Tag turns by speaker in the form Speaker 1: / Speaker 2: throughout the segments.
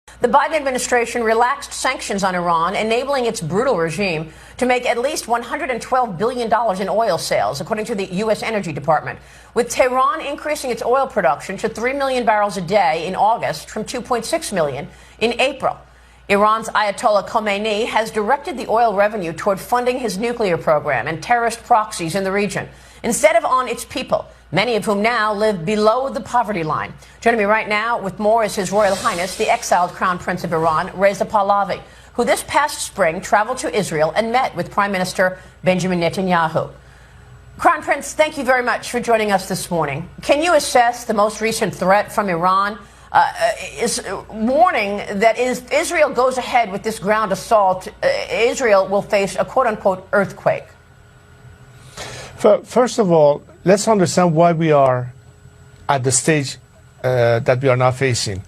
Speaker 1: The Biden administration relaxed sanctions on Iran, enabling its brutal regime to make at least $112 billion in oil sales, according to the U.S. Energy Department, with Tehran increasing its oil production to 3 million barrels a day in August from 2.6 million in April. Iran's Ayatollah Khomeini has directed the oil revenue toward funding his nuclear program and terrorist proxies in the region, instead of on its people, many of whom now live below the poverty line. Joining me right now with more is His Royal Highness, the exiled Crown Prince of Iran, Reza Pahlavi, who this past spring traveled to Israel and met with Prime Minister Benjamin Netanyahu. Crown Prince, thank you very much for joining us this morning. Can you assess the most recent threat from Iran? Is warning that if Israel goes ahead with this ground assault, Israel will face a quote-unquote earthquake.
Speaker 2: First of all, let's understand why we are at the stage that we are now facing.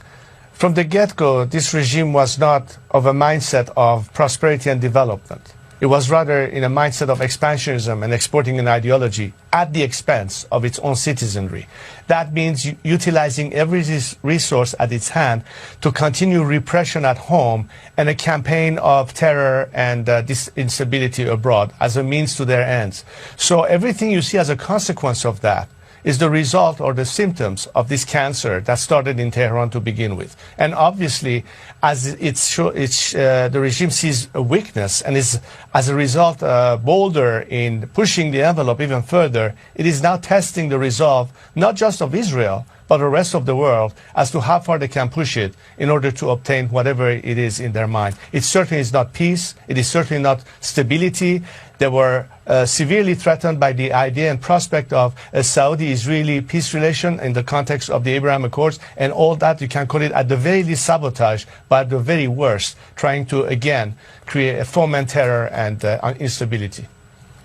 Speaker 2: From the get-go, this regime was not of a mindset of prosperity and development. It was rather in a mindset of expansionism and exporting an ideology at the expense of its own citizenry. That means utilizing every resource at its hand to continue repression at home and a campaign of terror and instability abroad as a means to their ends. So everything you see as a consequence of that is the result or the symptoms of this cancer that started in Tehran to begin with. And obviously, as the regime sees a weakness and is, as a result, bolder in pushing the envelope even further, it is now testing the resolve, not just of Israel, but the rest of the world as to how far they can push it in order to obtain whatever it is in their mind. It certainly is not peace. It is certainly not stability. They were severely threatened by the idea and prospect of a Saudi-Israeli peace relation in the context of the Abraham Accords, and all that you can call it at the very least sabotage, but at the very worst, trying to again create foment terror and instability.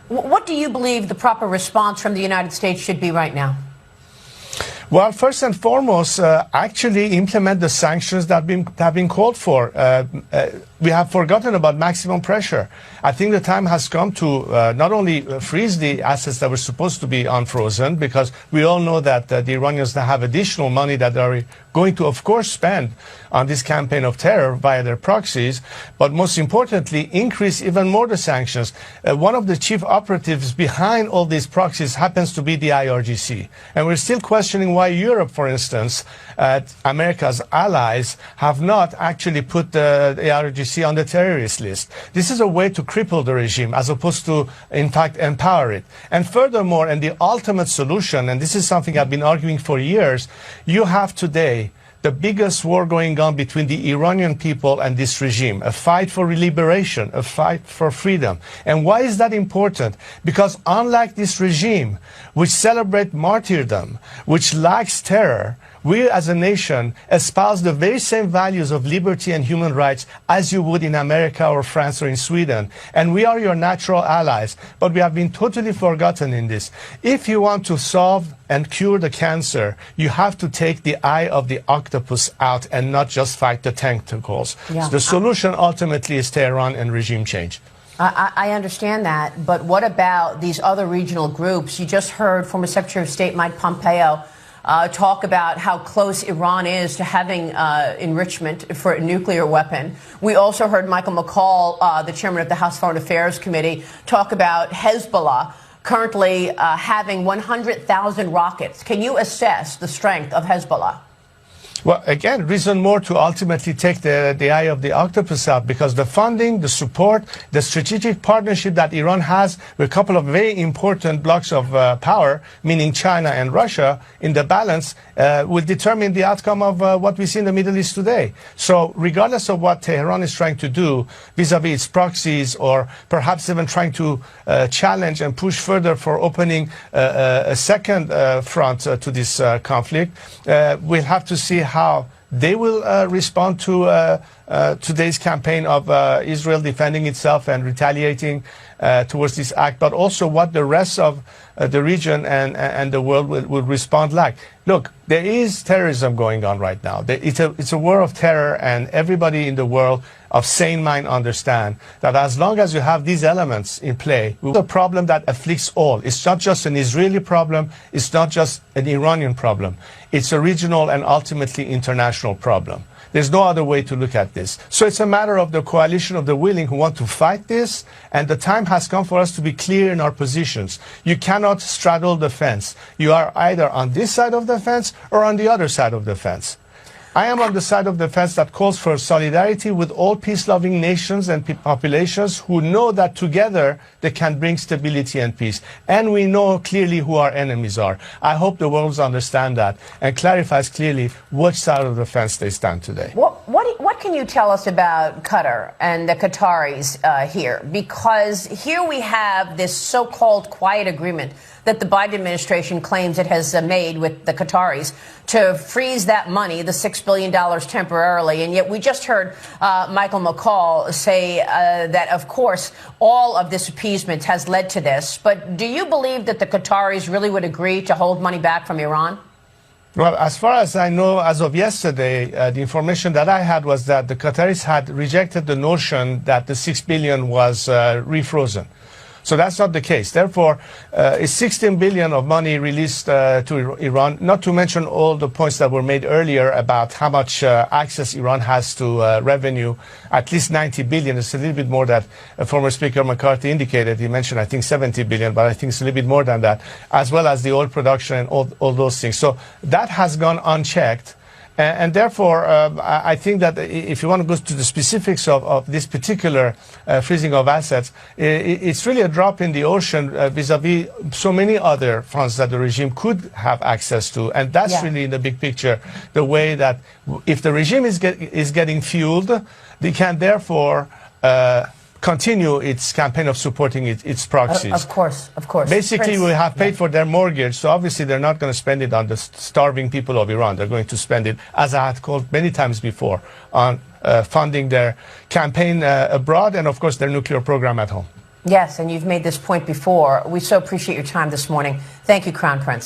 Speaker 1: What do you believe the proper response from the United States should be right now?
Speaker 2: Well, first and foremost, actually implement the sanctions that have been called for. We have forgotten about maximum pressure. I think the time has come to not only freeze the assets that were supposed to be unfrozen, because we all know that the Iranians now have additional money that they are going to, of course, spend on this campaign of terror via their proxies, but most importantly, increase even more the sanctions. One of the chief operatives behind all these proxies happens to be the IRGC. And we're still questioning why Europe, for instance, America's allies, have not actually put the IRGC on the terrorist list. This is a way to cripple the regime as opposed to, in fact, empower it. And furthermore, and the ultimate solution, and this is something I've been arguing for years, you have today the biggest war going on between the Iranian people and this regime, a fight for liberation, a fight for freedom. And why is that important? Because unlike this regime, which celebrates martyrdom, which lacks terror, we as a nation espouse the very same values of liberty and human rights as you would in America or France or in Sweden. And we are your natural allies, but we have been totally forgotten in this. If you want to solve and cure the cancer, you have to take the eye of the octopus out and not just fight the tentacles. Yeah. So the solution ultimately is Tehran and regime change.
Speaker 1: I understand that, but what about these other regional groups? You just heard former Secretary of State Mike Pompeo talk about how close Iran is to having enrichment for a nuclear weapon. We also heard Michael McCall, the chairman of the House Foreign Affairs Committee, talk about Hezbollah currently having 100,000 rockets. Can you assess the strength of Hezbollah?
Speaker 2: Well, again, reason more to ultimately take the eye of the octopus out, because the funding, the support, the strategic partnership that Iran has with a couple of very important blocks of power, meaning China and Russia, in the balance, will determine the outcome of what we see in the Middle East today. So regardless of what Tehran is trying to do vis-a-vis its proxies, or perhaps even trying to challenge and push further for opening a second front to this conflict, we'll have to see how they will respond to today's campaign of Israel defending itself and retaliating towards this act, but also what the rest of the region and the world will respond like. Look, there is terrorism going on right now. It's a war of terror, and everybody in the world of sane mind understand that as long as you have these elements in play, it's a problem that afflicts all. It's not just an Israeli problem. It's not just an Iranian problem. It's a regional and ultimately international problem There's no other way to look at this. So it's a matter of the coalition of the willing who want to fight this, and the time has come for us to be clear in our positions. You cannot straddle the fence. You are either on this side of the fence or on the other side of the fence. I am on the side of the fence that calls for solidarity with all peace-loving nations and populations who know that together they can bring stability and peace. And we know clearly who our enemies are. I hope the world understands that and clarifies clearly which side of the fence they stand today.
Speaker 1: What can you tell us about Qatar and the Qataris here? Because here we have this so-called quiet agreement that the Biden administration claims it has made with the Qataris to freeze that money, the $6 billion temporarily. And yet we just heard Michael McCall say that, of course, all of this appeasement has led to this. But do you believe that the Qataris really would agree to hold money back from Iran?
Speaker 2: Well, as far as I know, as of yesterday, the information that I had was that the Qataris had rejected the notion that the $6 billion was refrozen. So that's not the case. Therefore, it's 16 billion of money released to Iran, not to mention all the points that were made earlier about how much access Iran has to revenue, at least 90 billion. It's a little bit more that former Speaker McCarthy indicated. He mentioned, I think, 70 billion, but I think it's a little bit more than that, as well as the oil production and all those things. So that has gone unchecked. And therefore, I think that if you want to go to the specifics of this particular freezing of assets, it's really a drop in the ocean vis-a-vis so many other funds that the regime could have access to. And that's really in the big picture the way that if the regime is getting fueled, they can therefore continue its campaign of supporting its proxies.
Speaker 1: Of course.
Speaker 2: Basically, we have paid for their mortgage, so obviously they're not going to spend it on the starving people of Iran. They're going to spend it, as I had called many times before, on funding their campaign abroad and, of course, their nuclear program at home.
Speaker 1: Yes, and you've made this point before. We so appreciate your time this morning. Thank you, Crown Prince.